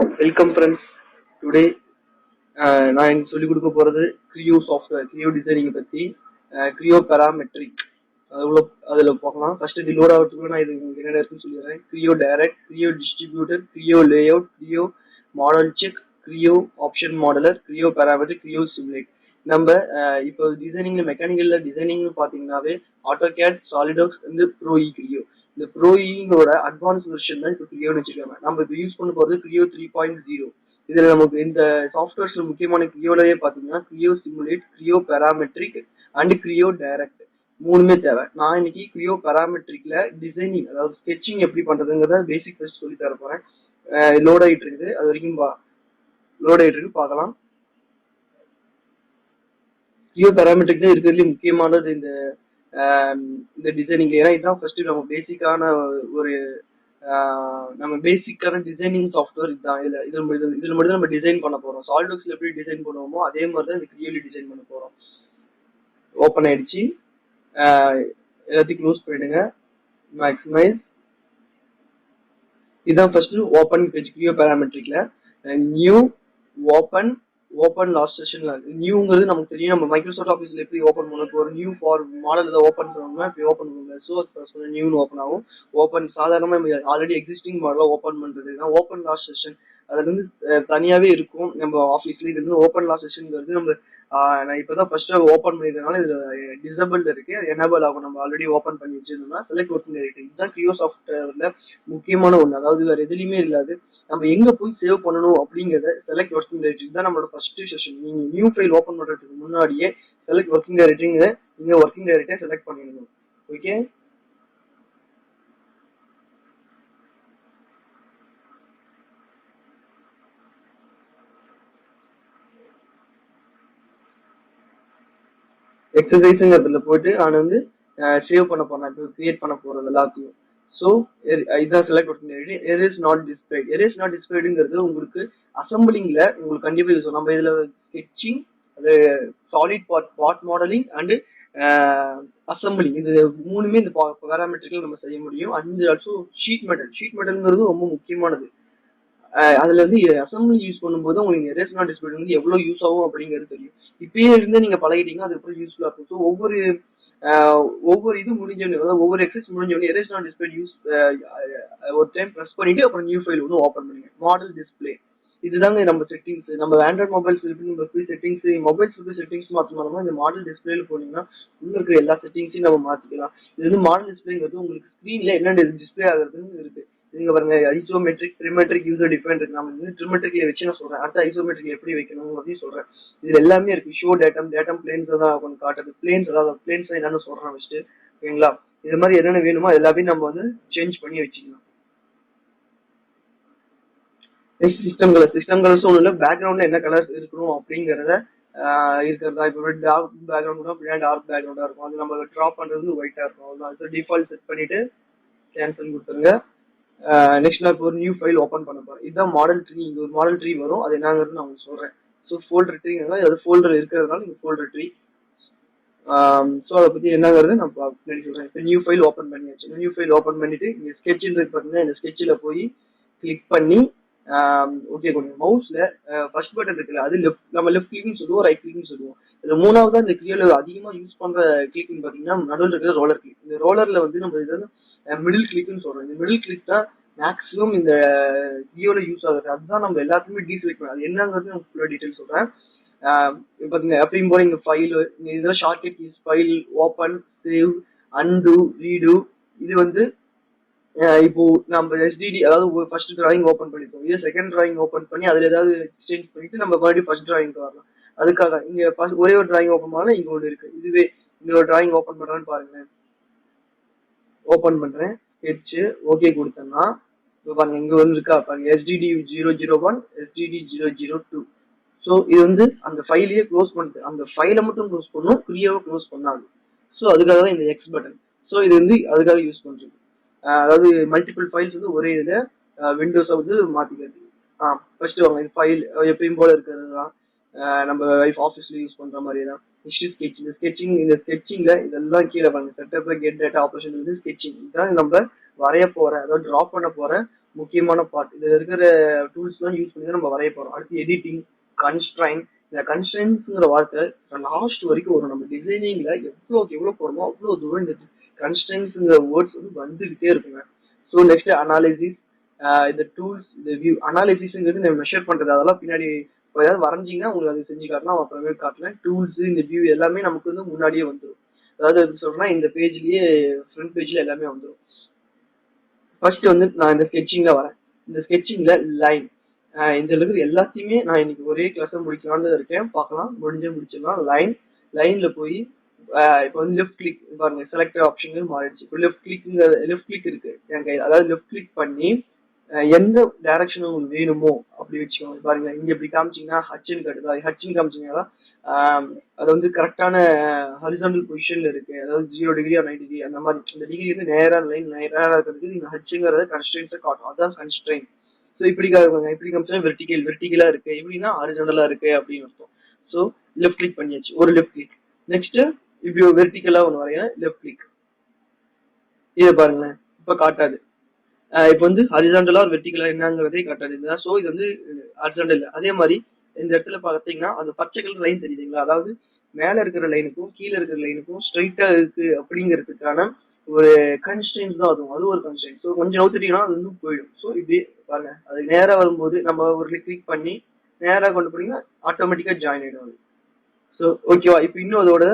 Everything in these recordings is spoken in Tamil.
Welcome friends. டுடே நான் எனக்கு சொல்லிக் கொடுக்க போகிறது கிரியோ சாஃப்ட்வேர், கிரியோ டிசைனிங்கை பற்றி. கிரியோ பேராமெட்ரிக் அதில் போகலாம். ஃபர்ஸ்ட் இது லோட் ஆகிறதுக்கு நான் இது உங்களுக்கு என்னென்ன இருக்குன்னு சொல்லிடுறேன். கிரியோ direct, கிரியோ distributor, கிரியோ layout, கிரியோ model check, கிரியோ option modeller, கிரியோ parametric, கிரியோ simulate. நம்ம இப்போ டிசைனிங்ல மெக்கானிக்கல்ல டிசைனிங்னு பார்த்தீங்கன்னாவே ஆட்டோகேட், சாலிடாக்ஸ் வந்து ப்ரோஇ கிரியோ. இந்த ப்ரோஇங்கோட அட்வான்ஸ் வெர்ஷன் தான் இப்போ கிரியோன்னு வச்சுக்கோங்க. நம்ம இப்போ யூஸ் பண்ண போகிறது கிரியோ 3.0. இதுல நமக்கு இந்த சாஃப்ட்வேர்ஸ்ல முக்கியமான கிரியோலயே பாத்தீங்கன்னா Creo simulate, Creo parametric and Creo direct மூணுமே தேவை. நான் இன்னைக்கு கிரியோ பேராமெட்ரிக்ல டிசைனிங், அதாவது ஸ்கெட்சிங் எப்படி பண்றதுங்கிறத பேசிக் ஃபர்ஸ்ட் சொல்லி தர போறேன். லோட் ஆகிட்டு இருக்குது, அது வரைக்கும் லோட் ஆகிட்டு இருக்கு, பார்க்கலாம். கிரியோ பேராமெட்ரிக் தான் இருக்கிறதுல முக்கியமானது இந்த டிசைனிங். ஏன்னா இதுதான் ஃபர்ஸ்ட் நம்ம பேசிக்கான ஒரு நம்ம பேசிக்கான டிசைனிங் சாஃப்ட்வேர் இதுதான். இதுல மட்டும் நம்ம டிசைன் பண்ண போறோம். சாலிடாக்ஸ்ல எப்படி டிசைன் பண்ணுவோமோ அதே மாதிரி தான் இந்த கிரியோலி டிசைன் பண்ண போறோம். ஓப்பன் ஆயிடுச்சு, எல்லாத்தையும் க்ளோஸ் பண்ணிடுங்க, மேக்ஸிமைஸ். இதுதான் first open page கிரியோ பேராமெட்ரிக்ல. New, open, open last செஷன்ல நியூங்கிறது நமக்கு தெரியும். நம்ம மைக்ரோசாஃப்ட் ஆஃபீஸ்ல எப்படி ஓப்பன் பண்ணுவோம், ஒரு நியூ ஃபார் மாடல் ஏதாவது ஓப்பன் பண்ணணும்னா இப்படி ஓப்பன் பண்ணுவாங்க. ஸோ நியூன்னு ஓப்பன் ஆகும். ஓப்பன் சாதாரணமாக ஆல்ரெடி எக்ஸிஸ்டிங் மாடலை ஓப்பன் பண்ணுறதுனா ஓப்பன் லாஸ்ட் செஷன் அது வந்து தனியாகவே இருக்கும் நம்ம ஆஃபீஸ்ல. இது வந்து ஓப்பன் லாஸ்ட் செஷன்ங்கிறது நம்ம நான் இப்போதான் ஃபர்ஸ்ட் ஓப்பன் பண்ணிருக்கனால இது டிசபிள் இருக்கு, எனேபிள் ஆகும். நம்ம ஆல்ரெடி ஓப்பன் பண்ணி வச்சிருந்தோம்னா செலக்ட் ஒர்க்கிங் டைரக்டரி. இதுதான் கிரியோ சாஃப்ட்வேர்ல முக்கியமான ஒன்று. அதாவது வேற எதுலையுமே இல்லாது நம்ம எங்க போய் சேவ் பண்ணணும் அப்படிங்கறத செலக்ட் ஒர்க்கிங் டைரக்டரி தான் நம்மளோட ஃபர்ஸ்ட் செஷன். நீங்க நியூ ஃபைல் ஓப்பன் பண்றதுக்கு முன்னாடியே செலக்ட் ஒர்க்கிங் டைரக்டரிங்க நீங்க ஒர்க்கிங் டைரக்டரை செலக்ட் பண்ணிடணும். ஓகே, எக்ஸசைஸுங்கிறதுல போயிட்டு நான் வந்து சேவ் பண்ண போறேன், இப்போ கிரியேட் பண்ண போறது எல்லாத்தையும். ஸோ இதான் select working directory. Erase not displayed. Erase not டிஸ்பிளேடுங்கிறது உங்களுக்கு அசம்பிளிங்ல உங்களுக்கு கண்டிப்பா யூஸ். நம்ம இதுல ஸ்கெட்சிங், அது solid part modelling and assembling, இது மூணுமே இந்த பேராமெட்ரிக்ல நம்ம செய்ய முடியும். And also sheet metal. Sheet மெட்டல்ங்கிறது ரொம்ப முக்கியமானது. அதுல வந்து அசம்பிளி யூஸ் பண்ணும்போது உங்களுக்கு எரேஸ் நாட் டிஸ்பிளே வந்து எவ்வளவு யூஸ் ஆகும் அப்படிங்கிறது தெரியும். இப்பயே இருந்து நீங்க பழகிட்டீங்கன்னா அது எப்படி யூஸ்ஃபுல்லா இருக்கும். ஸோ ஒவ்வொரு இது முடிஞ்சோடனே, அதாவது ஒவ்வொரு எக்ஸஸ் முடிஞ்சோடனே எரேஸ் நாட் டிஸ்பிளே யூஸ் ஒரு டைம் ப்ரெஸ் பண்ணிட்டு அப்புறம் நியூ ஃபைல் வந்து ஓப்பன் பண்ணுங்க. மாடல் டிஸ்பிளே இதுதாங்க நம்ம செட்டிங்ஸ். நம்ம ஆண்ட்ராய்ட் மொபைல்ஸ் இருக்கு செட்டிங்ஸ், மொபைல்ஸ் இருக்கு செட்டிங்ஸ் மாற்றணும்னா இந்த மாடல் டிஸ்பிளேல போனீங்கன்னா உள்ள இருக்கிற எல்லா செட்டிங்ஸையும் நம்ம மாத்திக்கலாம். இது வந்து மாடல் டிஸ்பிளேங்கிறது உங்களுக்கு ஸ்கிரீன்ல என்னென்ன டிஸ்பிளே ஆகுறதுன்னு இருக்கு. நீங்க பாருங்க, ஐசோமெட்ரிக், ட்ரிமெட்ரிக், யூசர் டிஃபைன் இருக்கு. நம்ம வந்து ட்ரிமெட்ரிக்ல வச்சு நான் சொல்றேன், அடுத்த ஐசோமெட்ரிக் எப்படி வைக்கணும் அப்படின்னு சொல்றேன். இதுல எல்லாமே இருக்கு. ஷோ டேட்டம் பிளேன்ஸ் தான் கொஞ்சம் காட்டுறது. பிளேன்ஸ், அதாவது பிளேன்ஸ் என்னன்னு சொல்றேன் ஃபர்ஸ்ட். ஓகேங்களா, இது மாதிரி என்னென்ன வேணுமோ எல்லாமே நம்ம வந்து சேஞ்ச் பண்ணி வச்சுக்கலாம். சிஸ்டம் கலர்ஸ் ஒன்றும் இல்லை, பேக்ரவுண்ட்ல என்ன கலர்ஸ் இருக்கணும் அப்படிங்கிறத இருக்கிறதா. இப்போ டார்க் பேக்ரவுண்ட் பின்னாடி டார்க் பேக்ரவுண்டா இருக்கும், அது நம்ம ட்ராப் பண்றது ஒயிட்டா இருக்கும். அவ்வளோதான். டிஃபால்ட் செட் பண்ணிட்டு கேன்சல் கொடுத்துருங்க. நெக்ஸ்ட் நான் இப்போ ஒரு நியூ ஃபைல் ஓப்பன் பண்ண போறேன். இதுதான் மாடல் ட்ரீ. இங்க ஒரு மாடல் ட்ரீ வரும், அது என்னங்கிறது நான் உங்களுக்கு சொல்றேன். ஸோ ஃபோல்டர் ட்ரீங்கிறதுனால அது ஃபோல்டர் இருக்கிறதுனால இந்த ஃபோல்டர் ட்ரீ. ஸோ அதை பத்தி என்னங்கிறது நான் சொல்றேன். இப்போ நியூ ஃபைல் ஓப்பன் பண்ணியாச்சு. நியூ ஃபைல் ஓப்பன் பண்ணிட்டு இங்க ஸ்கெட்சில் இருக்கு பார்த்தீங்கன்னா, இந்த ஸ்கெட்சில் போய் கிளிக் பண்ணி ஓகே கொடுங்க. மவுஸ்ல ஃபர்ஸ்ட் பட்டன் இருக்குல்ல, அது நம்ம லெஃப்ட் கிளிக்னு சொல்லுவோம், ரைட் கிளிக்னு சொல்லுவோம். இதுல மூணாவது இந்த கிரியோல அதிகமா யூஸ் பண்ற கிளிக்னு பாத்தீங்கன்னா நடுவில் இருக்கிற ரோலர் கிளிக். இந்த ரோலர்ல வந்து நம்ம இது மிடில் கிளிக்னு சொல்றோம். இந்த மிடில் கிளிக் தான் மேக்ஸிமம் இந்த கிரியோல யூஸ் ஆகுது. அதுதான் நம்ம எல்லாத்துக்குமே டீசெலக்ட் பண்ணலாம். அது என்னங்கிறது நான் ஃபுல்லா டீடைல் சொல்றேன். பாத்தீங்க எப்பயும் போல இந்த ஃபைல், இதெல்லாம் shortcut keys. File, open, save, and, read. இது வந்து இப்போ நம்ம எஸ்டிடி, அதாவது ஃபர்ஸ்ட் டிராயிங் ஓப்பன் பண்ணிப்போம். இதே செகண்ட் டிராயிங் ஓப்பன் பண்ணி அதுல ஏதாவது சேஞ்ச் பண்ணிட்டு நம்ம மறுபடியும் ஃபர்ஸ்ட் டிராயிங்க்கு வரலாம். அதுக்காக இங்க ஒரே ஒரு டிராயிங் ஓப்பன் பண்ணாலும் இங்க ஒன்று இருக்கு. இதுவே இங்க ஒரு டிராயிங் ஓப்பன் பண்றான்னு பாருங்க. ஓப்பன் பண்றேன், ஸ்கெட்ச் ஓகே கொடுத்தேன்னா இப்போ பாருங்க இங்க வந்து இருக்கா பாருங்க, SDD 001, SDD 002. ஸோ இது வந்து அந்த ஃபைலையே க்ளோஸ் பண்ணுது. அந்த ஃபைலை மட்டும் க்ளோஸ் பண்ணும், கிரியாவை க்ளோஸ் பண்ணாது. ஸோ அதுக்காக தான் இந்த எக்ஸ் பட்டன். ஸோ இது வந்து அதுக்காக யூஸ் பண்றது. அதாவது மல்டிபிள் ஃபைல்ஸ் வந்து ஒரே இதில் விண்டோஸை வந்து மாற்றிக்கிறது. ஃபர்ஸ்ட் வாங்க, இது ஃபைல் எப்பயும் போல இருக்கிறது தான். நம்ம ஆஃபீஸ்ல யூஸ் பண்ற மாதிரி தான். History sketch. இந்த ஸ்கெட்சிங்ல இதெல்லாம் கீழே பாருங்க, செட்டப், கெட் டேட்டா, ஆப்ரேஷன் வந்து ஸ்கெட்சிங். இதுதான் நம்ம வரைய போற, அதாவது டிரா பண்ண போற முக்கியமான பார்ட். இதுல இருக்கிற டூல்ஸ்லாம் யூஸ் பண்ணி தான் நம்ம வரைய போறோம். அடுத்து எடிட்டிங், கன்ஸ்ட்ரைன். இந்த கன்ஸ்ட்ரைன்ஸ்ங்கிற வார்த்தை லாஸ்ட் வரைக்கும் வரும். நம்ம டிசைனிங்ல எவ்வளோக்கு எவ்வளோ போறோமோ அவ்வளோ தூரம் இந்த கன்ஸ்ட்ரைன்ஸ்ங்கிற வேர்ட்ஸ் வந்து வந்துகிட்டே இருக்குங்க. ஸோ நெக்ஸ்ட் அனாலிசிஸ், இந்த டூல்ஸ், இந்த வியூ. அனாலிசிஸ்ங்கிறது நம்ம மெஷர் பண்றது, அதெல்லாம் பின்னாடி ஏதாவது வரைஞ்சிங்கன்னா உங்களுக்கு அது செஞ்சு காட்டலாம், அப்புறமே காட்டலாம். டூல்ஸ், இந்த வியூ எல்லாமே நமக்கு வந்து முன்னாடியே வந்துடும். அதாவது எப்படி சொல்றேன்னா, இந்த பேஜ்லயே ஃப்ரண்ட் பேஜ்ல எல்லாமே வந்துடும். ஃபர்ஸ்ட் வந்து நான் இந்த ஸ்கெட்சிங்ல வரேன். இந்த ஸ்கெட்சிங்ல லைன், இந்த இருக்கிற எல்லாத்தையுமே நான் இன்னைக்கு ஒரே கிளாஸ் முடிக்கலாம்னு இருக்கேன். பார்க்கலாம், முடிச்சிடலாம். லைன்ல போய் இப்போ வந்து லெஃப்ட் கிளிக் பாருங்க, செலக்ட் ஆப்ஷன் மாறிடுச்சு. இப்போ லெஃப்ட் கிளிக் இருக்கு என் கையில். அதாவது லெஃப்ட் கிளிக் பண்ணி எந்த டைரக்ஷன் உங்களுக்கு வேணுமோ அப்படி வச்சுக்கோங்க. பாருங்க, இங்க இப்படி காமிச்சிங்கன்னா ஹச்சின் கட்டுதா, ஹச்சின் காமிச்சிங்கன்னா அது வந்து கரெக்டான ஹரிசாண்டல் பொசிஷன்ல இருக்கு. அதாவது 0 டிகிரி 90 டிகிரி அந்த மாதிரி. இந்த டிகிரி வந்து நேரா லைன் நேரா இருக்கிறதுக்கு நீங்க ஹச்சுங்கிறத கன்ஸ்ட்ரெயின்ஸை காட்டும். அதுதான் கன்ஸ்ட்ரெயின். ஸோ இப்படி இப்படி காமிச்சா வெர்டிகலா இருக்கு, இப்படின்னா ஹரிசாண்டலா இருக்கு அப்படின்னு அர்த்தம். ஸோ லெஃப்ட் கிளிக் பண்ணியாச்சு, ஒரு லெஃப்ட் கிளிக். நெக்ஸ்ட் இப்படி வெர்டிகலா ஒன்று வரைய லெஃப்ட் கிளிக். இதை பாருங்களேன், இப்ப காட்டாது. இப்போ வந்து ஹரிசாண்டலா ஒரு வெர்டிகலா என்னங்கிறதே காட்டாது. ஸோ இது வந்து ஹரிசாண்டல். அதே மாதிரி இந்த இடத்துல பார்த்தீங்கன்னா அந்த பச்சை கலர் லைன் தெரியுதுங்களா, அதாவது மேல இருக்கிற லைனுக்கும் கீழே இருக்கிற லைனுக்கும் ஸ்ட்ரைட்டா இருக்கு அப்படிங்கிறதுக்கான ஒரு கன்ஸ்ட்ரெயின்ஸ் தான் அதுவும். அது ஒரு கன்ஸ்ட்ரெயின்ஸ். ஸோ கொஞ்சம் நவுத்திட்டீங்கன்னா அது வந்து போயிடும். ஸோ இப்படி பாருங்க, அது நேரா வரும்போது நம்ம ஒரு கிளிக் பண்ணி நேரா கொண்டு போனீங்கன்னா ஆட்டோமேட்டிக்கா ஜாயின் ஆயிடும். ஸோ ஓகேவா, இப்போ இன்னும் அதோட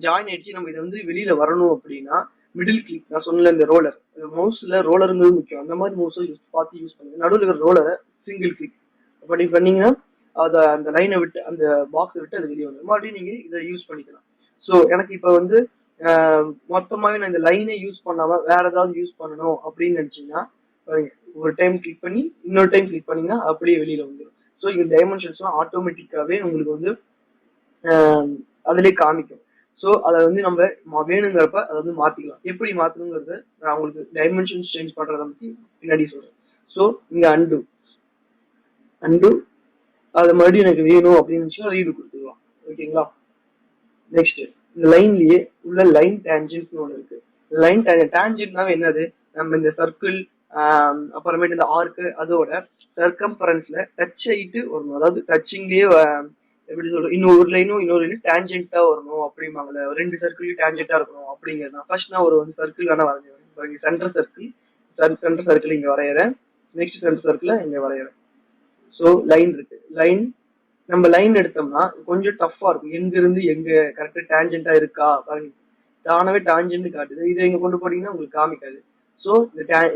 ஜாயின் ஆயிடுச்சு. நம்ம இது வந்து வெளியில வரணும் அப்படின்னா மிடில் கிளிக், நான் சொன்ன இந்த ரோலர், மவுஸ்ல ரோலருங்கிறது முக்கியம். அந்த மாதிரி மவுஸை பார்த்து யூஸ் பண்ணுங்க. நடுவில் இருக்கிற ரோலரை சிங்கிள் கிளிக் அப்படி பண்ணீங்கன்னா அதை அந்த லைனை விட்டு, அந்த பாக்ஸை விட்டு அது வெளியே வந்துடும். மறுபடியும் நீங்க இதை யூஸ் பண்ணிக்கலாம். ஸோ எனக்கு இப்போ வந்து மொத்தமாகவே நான் இந்த லைனை யூஸ் பண்ணாம வேற ஏதாவது யூஸ் பண்ணணும் அப்படின்னு நினைச்சீங்கன்னா ஒரு டைம் கிளிக் பண்ணி இன்னொரு டைம் கிளிக் பண்ணீங்கன்னா அப்படியே வெளியில வந்துடும். ஸோ இந்த டைமென்ஷன்ஸ்லாம் ஆட்டோமேட்டிக்காவே உங்களுக்கு வந்து அதுலயே காமிக்கும். ஸோ அதை வந்து நம்ம வேணுங்கிறப்ப அதை வந்து மாத்திக்கலாம். எப்படி மாத்தணுங்கிறத நான் உங்களுக்கு டைமென்ஷன்ஸ் சேஞ்ச் பண்றத பத்தி பின்னாடி சொல்றேன். ஸோ இங்க அண்டு அது மறுபடியும் எனக்கு வேணும் அப்படின்னு ரீடு கொடுத்துக்கலாம். ஓகேங்களா. நெக்ஸ்ட் இந்த லைன்லயே உள்ள லைன் டேஞ்சன்ட்னு ஒன்று இருக்கு. லைன் டேஞ்சன்ட்னாவே என்னது, நம்ம இந்த சர்க்கிள் அப்புறமேட்டு இந்த ஆர்க்கு அதோட சர்க்கம்பரன்ஸ்ல டச் ஆயிட்டு வரணும். அதாவது டச்சிங்லயே எப்படி சொல்றது, இன்னொரு லைனும் இன்னொரு லைனும் டேஞ்சென்ட்டா வரணும் அப்படிம்பாங்கல்ல, ரெண்டு சர்க்கிளையும் டேஞ்சென்ட்டா இருக்கணும் அப்படிங்கிறது. ஃபர்ஸ்ட் நான் ஒரு சர்க்கிள் வேணா வரைஞ்சிடுறேன். சென்டர் சர்க்கிள் இங்க வரைகிறேன். நெக்ஸ்ட் சென்டர் சர்க்கிள் இங்க வரைகிறேன். ஸோ லைன் இருக்கு. நம்ம லைன் எடுத்தோம்னா கொஞ்சம் டஃப்பா இருக்கும். எங்க இருந்து எங்க கரெக்டா டேஞ்சென்ட்டா இருக்கா பாருங்க, தானாவே டான்ஜென்ட் காட்டுது. இதை இங்க கொண்டு போனீங்கன்னா உங்களுக்கு காமிக்காது. ஸோ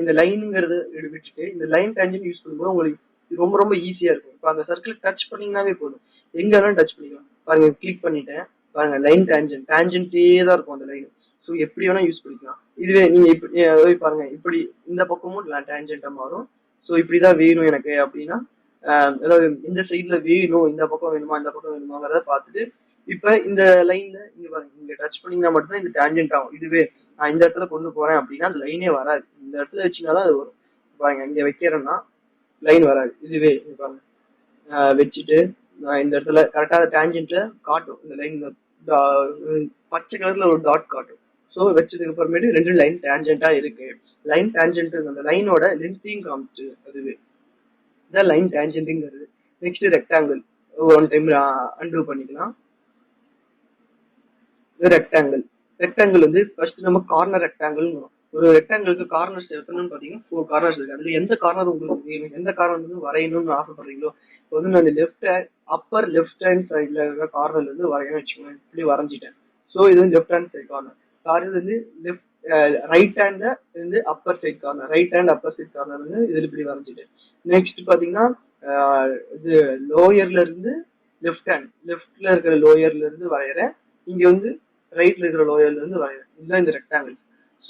இந்த லைனுங்கிறது விட்டுட்டு இந்த லைன் டேஞ்சென்ட் யூஸ் பண்ணும்போது உங்களுக்கு ரொம்ப ரொம்ப ஈஸியா இருக்கும். இப்போ அந்த சர்க்கிள் டச் பண்ணீங்கன்னாவே போதும், எங்க வேணாலும் டச் பண்ணிக்கலாம். பாருங்க, கிளிக் பண்ணிட்டேன், பாருங்க லைன் டேஞ்சென்ட்டே தான் இருக்கும் அந்த லைன். ஸோ எப்படி வேணா யூஸ் பண்ணிக்கலாம். இதுவே நீங்க இப்படி பாருங்க, இப்படி இந்த பக்கமும் டேஞ்சென்ட்டா மாறும். ஸோ இப்படிதான் வேணும் எனக்கு அப்படின்னா அதாவது இந்த சைட்ல வேணும், இந்த பக்கம் வேணுமா இந்த பக்கம் வேணுமாங்கிறத பார்த்துட்டு இப்ப இந்த லைன்ல இங்க பாருங்க, இங்க டச் பண்ணீங்கன்னா மட்டும்தான் இந்த டேஞ்சென்ட் ஆகும். இதுவே நான் இந்த இடத்துல கொண்டு போறேன் அப்படின்னா அந்த லைனே வராது. இந்த இடத்துல வச்சுனாதான் அது வரும். பாருங்க, இங்க வைக்கிறேன்னா லைன் வராது. இதுவே பாருங்க வச்சுட்டு நான் இந்த இடத்துல கரெக்டா டேஞ்சென்ட்ல காட்டும். இந்த லைன் பச்சை கலர்ல ஒரு டாட் காட்டும். ஸோ வச்சதுக்கு அப்புறமேட்டு ரெண்டு லைன் டேஞ்சென்ட்டா இருக்கு. லைன் டேஞ்சென்ட் அந்த லைனோட லென்த்தையும் காமிச்சு அதுவே இதான் லைன் டேஞ்சென்ட்ங்கிறது. Next rectangle one time undo பண்ணிக்கலாம். ரெக்டாங்கிள் வந்து ஃபர்ஸ்ட் நம்ம கார்னர் ரெக்டாங்கிள். ஒரு ரெக்டாங்கிளுக்கு கார்னர்ஸ் எத்தனைன்னு பாத்தீங்கன்னா 4 கார்னர்ஸ் இருக்கு. அதுல எந்த கார்னர் உங்களுக்கு வேணும், எந்த கார்னர் வந்து வரையணும்னு ஆசைப்படுறீங்களோ, இப்போ வந்து நான் அப்பர் லெஃப்ட் ஹேண்ட் சைட்ல இருக்கிற கார்னர்ல இருந்து வரையணும்னு வச்சுக்கோங்க. இப்படி வரைஞ்சிட்டேன். ஸோ இது வந்து left hand side corner. Corner வந்து ரைட் ஹேண்ட்ல இருந்து upper side corner, right hand upper side corner வந்து இதுல இப்படி வரைஞ்சிட்டேன். நெக்ஸ்ட் பாத்தீங்கன்னா இது லோயர்ல இருந்து லெஃப்ட்ல இருக்கிற லோயர்ல இருந்து வரைகிறேன். இங்க வந்து ரைட்ல இருக்கிற லோயர்ல இருந்து வரைகிறேன். இதுதான் இந்த ரெக்டாங்கிள்.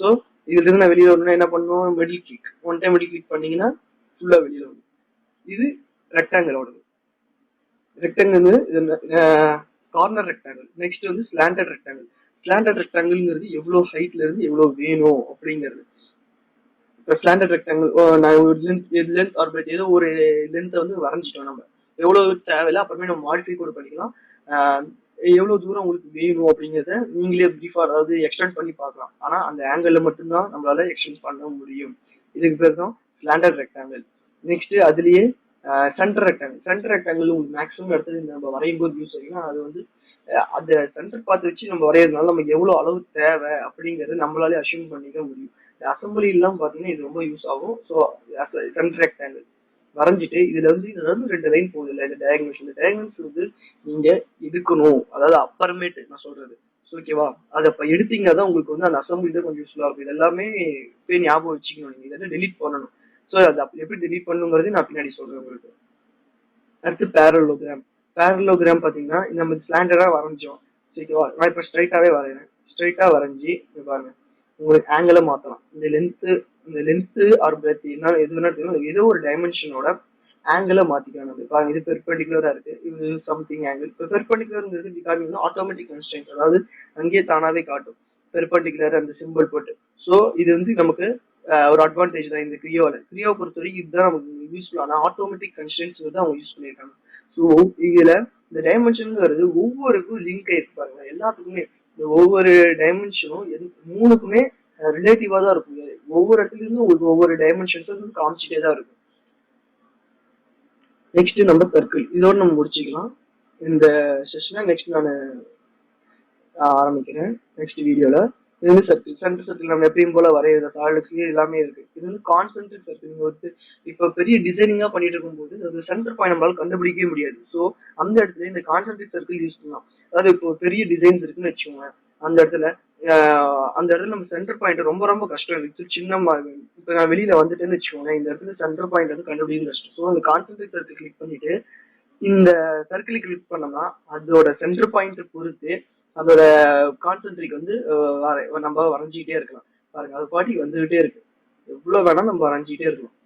ஸோ இதுல இருந்து நான் வெளியில வரணும்னா என்ன பண்ணுவோம், middle click, one time middle click பண்ணீங்கன்னா ஃபுல்லா வெளியில வரும். இது ரெக்டாங்கிளோடது. Rectangle corner rectangle. நெக்ஸ்ட் வந்து ஸ்லாண்டட் ரெக்டாங்கிள்ங்கிறது எவ்வளவு ஹைட்ல இருந்து எவ்வளவு வேணும் அப்படிங்கிறது. இப்போ ஸ்டாண்டர்ட் ரெக்டாங்கிள் நான் ஒரு லென்த் ஆர் ஏதோ ஒரு லென்த்தை வந்து வரைஞ்சிட்டோம். நம்ம எவ்வளவு தேவையில்ல அப்புறமே நம்ம மாடிஃபை கூட பண்ணிக்கலாம். எவ்வளவு தூரம் உங்களுக்கு வேணும் அப்படிங்கிறத நீங்களே ப்ரீஃபா அதாவது எக்ஸ்டெண்ட் பண்ணி பார்க்கலாம். ஆனா அந்த ஆங்கிள் மட்டும்தான் நம்மளால எக்ஸ்டெண்ட் பண்ண முடியும். இதுக்கு பேர் தான் ஸ்லாண்டர் ரெக்டாங்கிள். நெக்ஸ்ட் அதுலயே சென்டர் ரெக்டாங்கிள். சென்டர் ரெக்டாங்கிள் உங்களுக்கு மேக்ஸிமம் இடத்துல நம்ம வரையும் போது யூஸ் ஆகுதுன்னா அது வந்து அந்த சென்டர் பார்த்து வச்சு நம்ம வரையறதுனால நமக்கு எவ்வளவு அளவு தேவை அப்படிங்கறது நம்மளாலே அசியூம் பண்ணிக்க முடியும். அசம்பிளி எல்லாம் பாத்தீங்கன்னா இது ரொம்ப யூஸ் ஆகும். ஸோ சென்டர் ரெக்டாங்கிள் வரைஞ்சிட்டு இதுல வந்து 2 லைன் போகுது இல்லை, இந்த டயக்னல்ஸ். இந்த டயக்னல்ஸ் வந்து நீங்க எடுக்கணும், அதாவது அப்புறமேட்டு நான் சொல்றது ஓகேவா. அதை இப்ப எடுத்தீங்கன்னா தான் உங்களுக்கு வந்து அந்த அசம்பிளி தான் கொஞ்சம் யூஸ்ஃபுல்லா இருக்கும். இது எல்லாமே போய் ஞாபகம் வச்சுக்கணும், நீங்க இதெல்லாம் டெலிட் பண்ணணும். ஸோ அது எப்படி டெலிட் பண்ணுங்கிறது நான் பின்னாடி சொல்றேன் உங்களுக்கு. அடுத்து பேரலோகிராம். பேரலோகிராம் பாத்தீங்கன்னா நம்ம ஸ்லாண்டரா வரைஞ்சோம் ஓகேவா. நான் இப்ப ஸ்ட்ரைட்டாவே வரைகிறேன். ஸ்ட்ரைட்டா வரைஞ்சி பாருங்க உங்களுக்கு ஆங்கிளை மாத்தலாம். இந்த லென்த் ஆர் பிரெத் என்ன எதுனா ஏதோ ஒரு டைமென்ஷனோட ஆங்கிளை மாத்திக்கலாம். பாருங்க இது பெர்பெண்டிகுலரா இருக்கு, இது சம்திங் ஆங்கிள். இப்போ பெர்பெண்டிகுலர் ஆட்டோமேட்டிக் கன்ஸ்ட்ரெயின்ட், அதாவது அங்கேயே தானாவே காட்டும் பெர்பெண்டிகுலர் அந்த சிம்பிள் போட்டு. ஸோ இது வந்து நமக்கு ஒரு அட்வான்டேஜ் தான் இந்த கிரியோவை பொறுத்த வரைக்கும். இதுதான் நமக்கு யூஸ்ஃபுல்லான ஆட்டோமேட்டிக் கன்ஸ்ட்ரெயின்ஸ் வந்து அவங்க யூஸ் பண்ணியிருக்காங்க. ஸோ இதுல இந்த டைமென்ஷன்ங்கிறது ஒவ்வொருக்கும் லிங்க் ஆயிருப்பாங்க எல்லாத்துக்குமே. இந்த ஒவ்வொரு டைமென்ஷனும் 3க்குமே ரிலேட்டிவா தான் இருக்கும். ஒவ்வொரு இடத்துல இருந்து உங்களுக்கு ஒவ்வொரு டைமென்ஷன்ஸ் வந்து காமிச்சிட்டே தான் இருக்கும். நெக்ஸ்ட் நம்ம சர்க்கிள், இதோட நம்ம முடிச்சுக்கலாம் இந்த செஷனை. நெக்ஸ்ட் நான் ஆரம்பிக்கிறேன் நெக்ஸ்ட் வீடியோல. இது வந்து சர்க்கிள், சென்டர் சர்க்கிள் நம்ம எப்பயும் போல வரைகிற சாலிட்ஸ் எல்லாமே இருக்கு. இது வந்து கான்சென்ட்ரிக் சர்க்கிள். நீங்க வந்து இப்போ பெரிய டிசைனிங்கா பண்ணிட்டு இருக்கும்போது அது சென்டர் பாயிண்ட் நம்மளால கண்டுபிடிக்கவே முடியாது. ஸோ அந்த இடத்துல இந்த கான்சென்ட்ரிக் சர்க்கிள் யூஸ் பண்ணலாம். அதாவது இப்போ பெரிய டிசைன்ஸ் இருக்குன்னு வச்சுக்கோங்க, அந்த இடத்துல நம்ம சென்டர் பாயிண்ட் ரொம்ப ரொம்ப கஷ்டம் இருக்கு. சின்னமா இப்போ நான் வெளியில வந்துட்டேன்னு வச்சுக்கோங்க, இந்த இடத்துல சென்டர் பாயிண்ட் வந்து கண்டுபிடிக்க கஷ்டம். ஸோ அந்த கான்சென்ட்ரிக் சர்க்கிள் கிளிக் பண்ணிட்டு இந்த சர்க்கிள் கிளிக் பண்ணோம்னா அதோட சென்டர் பாயிண்ட் பொறுத்து அதோட கான்சென்ட்ரிக் வந்து நம்ம வரைஞ்சிக்கிட்டே இருக்கலாம். பாருங்க அது பாட்டிக்கு வந்துகிட்டே இருக்கு, எவ்வளவு வேணா நம்ம வரைஞ்சிக்கிட்டே இருக்கலாம்.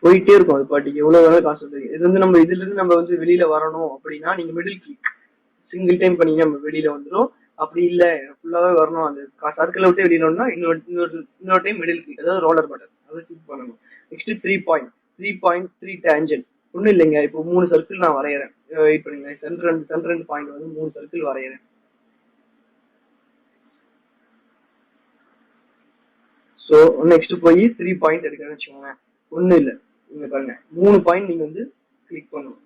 போயிட்டே இருக்கும் அது பாட்டிக்கு, எவ்வளவு வேணா கான்சென்ட்ரேட். இது வந்து நம்ம இதுல இருந்து நம்ம வந்து வெளியில வரணும் அப்படின்னா நீங்க மிடில் கிளிக் சிங்கிள் டைம் பண்ணீங்க நம்ம வெளியில வந்துடும். அப்படி இல்லை ஃபுல்லாவே வரணும் அந்த சர்க்கிளை விட்டு வெளியிலன்னா இன்னொரு டைம் மிடில் கிளிக், அதாவது ரோலர் பட்டன் அதை கிளிக் பண்ணணும். Next 3 tangent. ஒன்றும் இல்லைங்க, இப்போ 3 சர்க்கிள் நான் வரைகிறேன். வெயிட் பண்ணுங்க, சென்டர் பாயிண்ட் வந்து 3 சர்க்கிள் வரைகிறேன். ஸோ நெக்ஸ்ட் போய் 3 பாயிண்ட் எடுக்கிறேன்னு வச்சுக்கோங்க. ஒன்றும் இல்லை, நீங்க பாருங்க 3 பாயிண்ட் நீங்க வந்து கிளிக் பண்ணணும்.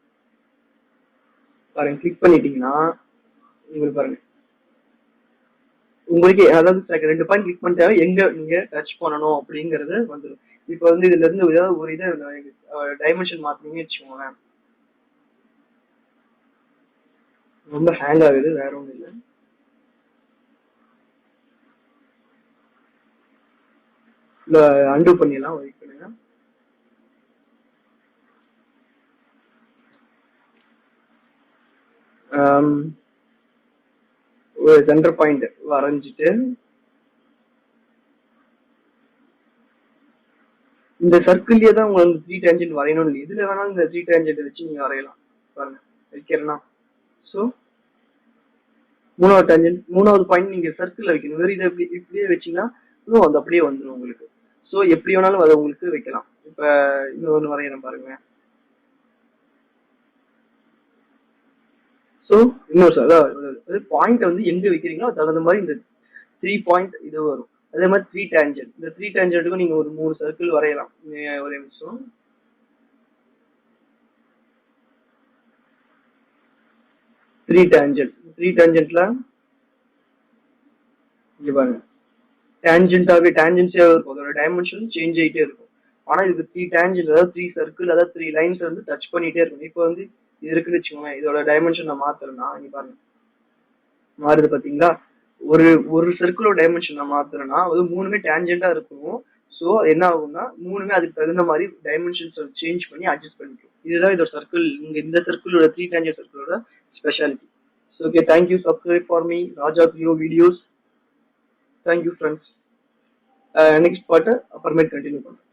பாருங்க கிளிக் பண்ணிட்டீங்கன்னா உங்களுக்கு பாருங்க உங்களுக்கு அதாவது 2 பாயிண்ட் கிளிக் பண்ணிட்டா எங்க நீங்க டச் பண்ணணும் அப்படிங்கறது வந்துடும். இப்போ வந்து இதுல இருந்து ஏதாவது ஒரு இதை டைமென்ஷன் மாத்தினீங்கன்னு வச்சுக்கோங்க, ரொம்ப ஹேங் ஆகுது, வேற ஒன்றும் இல்லை. இல்ல அன்டூ பண்ணிடலாம், வெயிட் பண்ணுங்க. ஒரு சென்டர் பாயிண்ட் வரைஞ்சிட்டு இந்த சர்க்கிள்லயே தான் உங்களுக்கு 3 டேஞ்சன்ட் வரையணும் இல்லை, இதுல வேணாலும் இந்த 3 டேஞ்சன்ட் வச்சு நீங்க வரையலாம். பாருங்க வைக்கிறேன்னா, ஸோ 3வது டேஞ்சன்ட் 3வது பாயிண்ட் நீங்க சர்க்கிள்ல வைக்கணும். வேறு இதை இப்படியே வச்சீங்கன்னா அது அப்படியே வந்துடும் உங்களுக்கு. ஸோ எப்படி வேணாலும் அதை உங்களுக்கு வைக்கலாம். இப்ப இன்னொன்று வரையணும் பாருங்க. ஸோ இன்னொரு சார் அதாவது பாயிண்ட் வந்து எங்க வைக்கிறீங்களோ அது தகுந்த மாதிரி இந்த 3 பாயிண்ட் இது வரும். அதே மாதிரி 3 டேஞ்சன்ட், இந்த 3 டேஞ்சன்ட்டுக்கும் நீங்க ஒரு 3 சர்க்கிள் வரையலாம். ஒரே நிமிஷம். த்ரீ டேஞ்சன்ட்ல இங்க பாருங்க டேஞ்சன்ஸாவே இருக்கும், அதோட டைமென்ஷன் சேஞ்ச் ஆகிட்டே இருக்கும். ஆனா இதுக்கு 3 டேஞ்சன்ட், அதாவது 3 சர்க்கிள், அதாவது 3 லைன்ஸ் வந்து டச் பண்ணிட்டே இருக்கும். இப்போ வந்து இது இருக்குன்னு வச்சுக்கோங்க, இதோட டைமென்ஷன் நான் மாத்துறேன்னா இங்க பாருங்க மாறுது பாத்தீங்களா. ஒரு சர்க்கிளோட டைமென்ஷன் நான் மாத்துறேன்னா அது 3மே டேஞ்சன்டா இருக்கும். ஸோ என்ன ஆகும்னா 3மே அதுக்கு தகுந்த மாதிரி டைமென்ஷன்ஸ் சேஞ்ச் பண்ணி அட்ஜஸ்ட் பண்ணிக்கும். இதுதான் இதோட சர்க்கிள், இங்க இந்த சர்க்கிளோட 3 டேஞ்சன்ட் சர்க்கிளோட speciality. So okay, thank you. Subscribe for me Raja Priyo videos. Thank you friends. Next பார்ட்டை அப்புறமேட்டு கண்டினியூ பண்ணுறேன்.